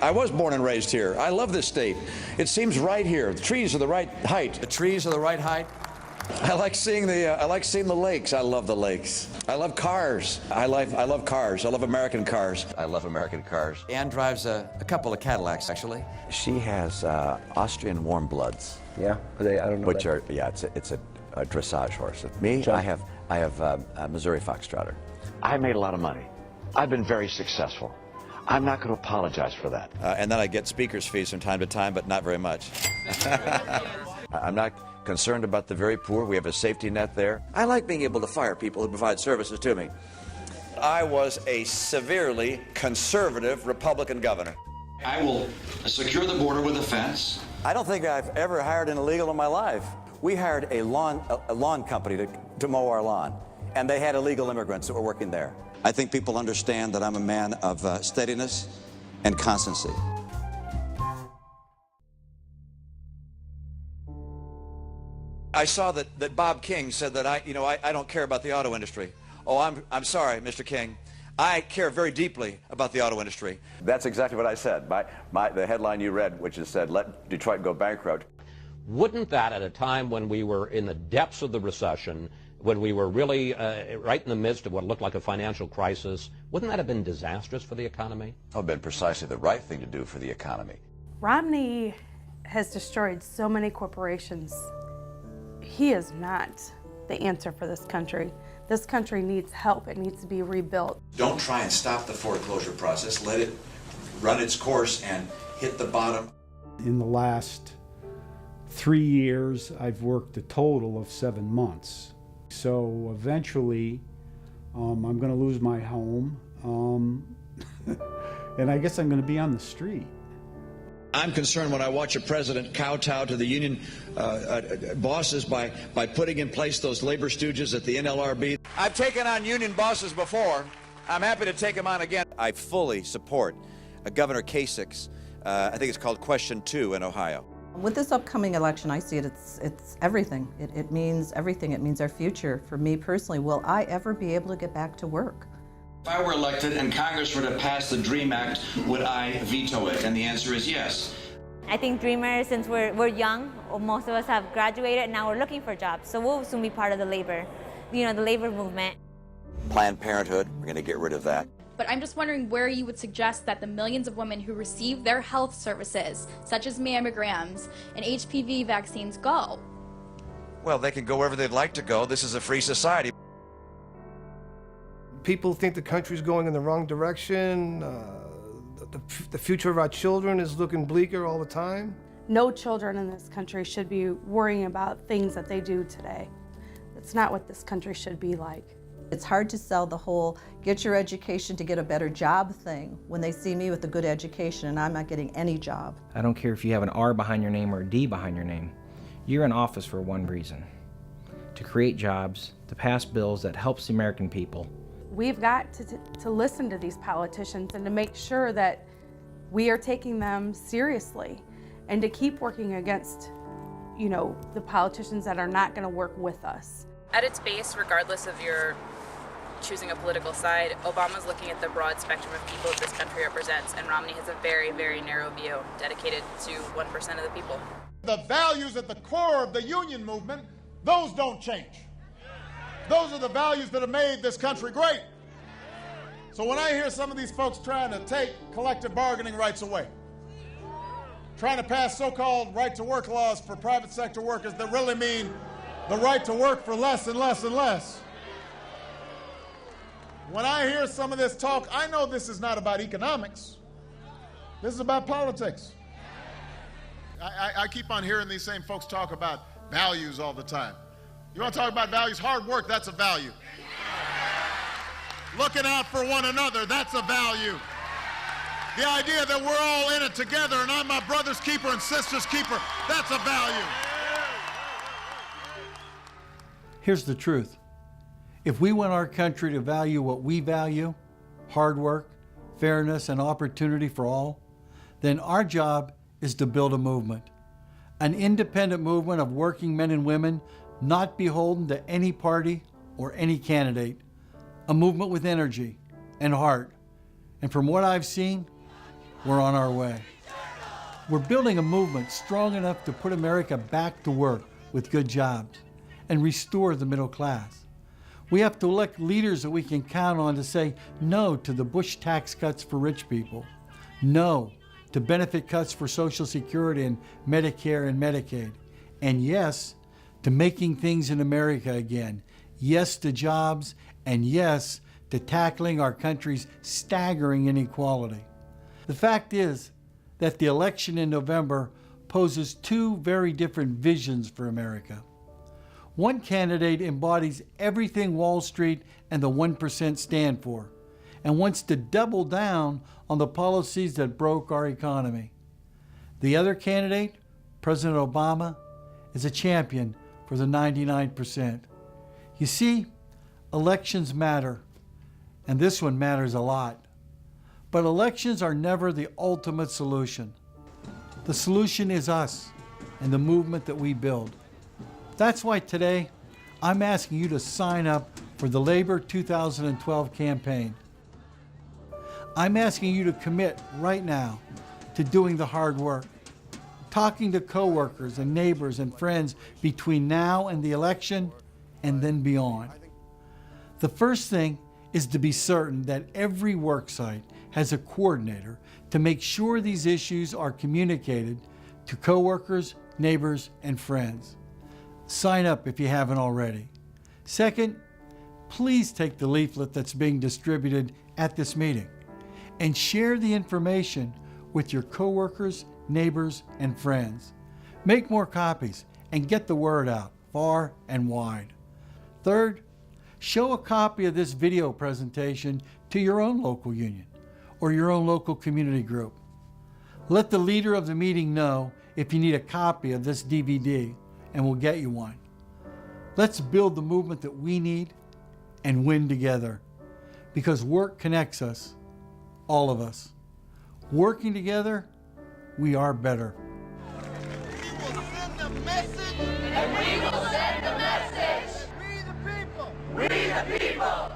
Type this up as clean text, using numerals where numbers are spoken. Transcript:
I was born and raised here. I love this state. It seems right here. The trees are the right height. The trees are the right height. I like seeing the lakes. I love the lakes. I love cars. I love cars. I love American cars. I love American cars. Ann drives a couple of Cadillacs, actually. She has Austrian warm bloods. Yeah, I don't know. Which are it's a dressage horse. Me, John. I have a Missouri Foxtrotter. I made a lot of money. I've been very successful. I'm not going to apologize for that. And then I get speaker's fees from time to time, but not very much. I'm not concerned about the very poor. We have a safety net there. I like being able to fire people who provide services to me. I was a severely conservative Republican governor. I will secure the border with a fence. I don't think I've ever hired an illegal in my life. We hired a lawn company to mow our lawn, and they had illegal immigrants that were working there. I think people understand that I'm a man of steadiness and constancy. I saw that Bob King said that I don't care about the auto industry. Oh, I'm sorry, Mr. King. I care very deeply about the auto industry. That's exactly what I said. The headline you read, which is said, "Let Detroit go bankrupt." Wouldn't that, at a time when we were in the depths of the recession, when we were really right in the midst of what looked like a financial crisis, wouldn't that have been disastrous for the economy? It would have been precisely the right thing to do for the economy. Romney has destroyed so many corporations. He is not the answer for this country. This country needs help. It needs to be rebuilt. Don't try and stop the foreclosure process. Let it run its course and hit the bottom. In the last 3 years, I've worked a total of 7 months. So eventually, I'm going to lose my home, and I guess I'm going to be on the street. I'm concerned when I watch a president kowtow to the union bosses by putting in place those labor stooges at the NLRB. I've taken on union bosses before. I'm happy to take them on again. I fully support Governor Kasich's, I think it's called Question 2 in Ohio. With this upcoming election, I see it's everything. It means everything. It means our future. For me personally, will I ever be able to get back to work? If I were elected and Congress were to pass the DREAM Act, would I veto it? And the answer is yes. I think Dreamers, since we're young, most of us have graduated, and now we're looking for jobs. So we'll soon be part of the labor movement. Planned Parenthood, we're going to get rid of that. But I'm just wondering where you would suggest that the millions of women who receive their health services, such as mammograms and HPV vaccines, go. Well, they can go wherever they'd like to go. This is a free society. People think the country's going in the wrong direction. The future of our children is looking bleaker all the time. No children in this country should be worrying about things that they do today. That's not what this country should be like. It's hard to sell the whole get your education to get a better job thing when they see me with a good education and I'm not getting any job. I don't care if you have an R behind your name or a D behind your name. You're in office for one reason: to create jobs, to pass bills that helps the American people. We've got to listen to these politicians and to make sure that we are taking them seriously and to keep working against, the politicians that are not going to work with us. At its base, regardless of your choosing a political side, Obama's looking at the broad spectrum of people that this country represents, and Romney has a very, very narrow view dedicated to 1% of the people. The values at the core of the union movement, those don't change. Those are the values that have made this country great. So when I hear some of these folks trying to take collective bargaining rights away, trying to pass so-called right-to-work laws for private sector workers that really mean the right to work for less and less and less. When I hear some of this talk, I know this is not about economics. This is about politics. I keep on hearing these same folks talk about values all the time. You want to talk about values? Hard work, that's a value. Looking out for one another, that's a value. The idea that we're all in it together and I'm my brother's keeper and sister's keeper, that's a value. Here's the truth. If we want our country to value what we value, hard work, fairness, and opportunity for all, then our job is to build a movement. An independent movement of working men and women, not beholden to any party or any candidate. A movement with energy and heart. And from what I've seen, we're on our way. We're building a movement strong enough to put America back to work with good jobs and restore the middle class. We have to elect leaders that we can count on to say no to the Bush tax cuts for rich people, no to benefit cuts for Social Security and Medicare and Medicaid, and yes to making things in America again, yes to jobs, and yes to tackling our country's staggering inequality. The fact is that the election in November poses two very different visions for America. One candidate embodies everything Wall Street and the 1% stand for, and wants to double down on the policies that broke our economy. The other candidate, President Obama, is a champion for the 99%. You see, elections matter, and this one matters a lot. But elections are never the ultimate solution. The solution is us and the movement that we build. That's why today, I'm asking you to sign up for the Labor 2012 campaign. I'm asking you to commit right now to doing the hard work, talking to coworkers and neighbors and friends between now and the election and then beyond. The first thing is to be certain that every worksite has a coordinator to make sure these issues are communicated to coworkers, neighbors, and friends. Sign up if you haven't already. Second, please take the leaflet that's being distributed at this meeting and share the information with your coworkers, neighbors, and friends. Make more copies and get the word out far and wide. Third, show a copy of this video presentation to your own local union or your own local community group. Let the leader of the meeting know if you need a copy of this DVD, and we'll get you one. Let's build the movement that we need and win together, because work connects us, all of us. Working together, we are better. We will send the message. And we will send the message. We the people. We the people.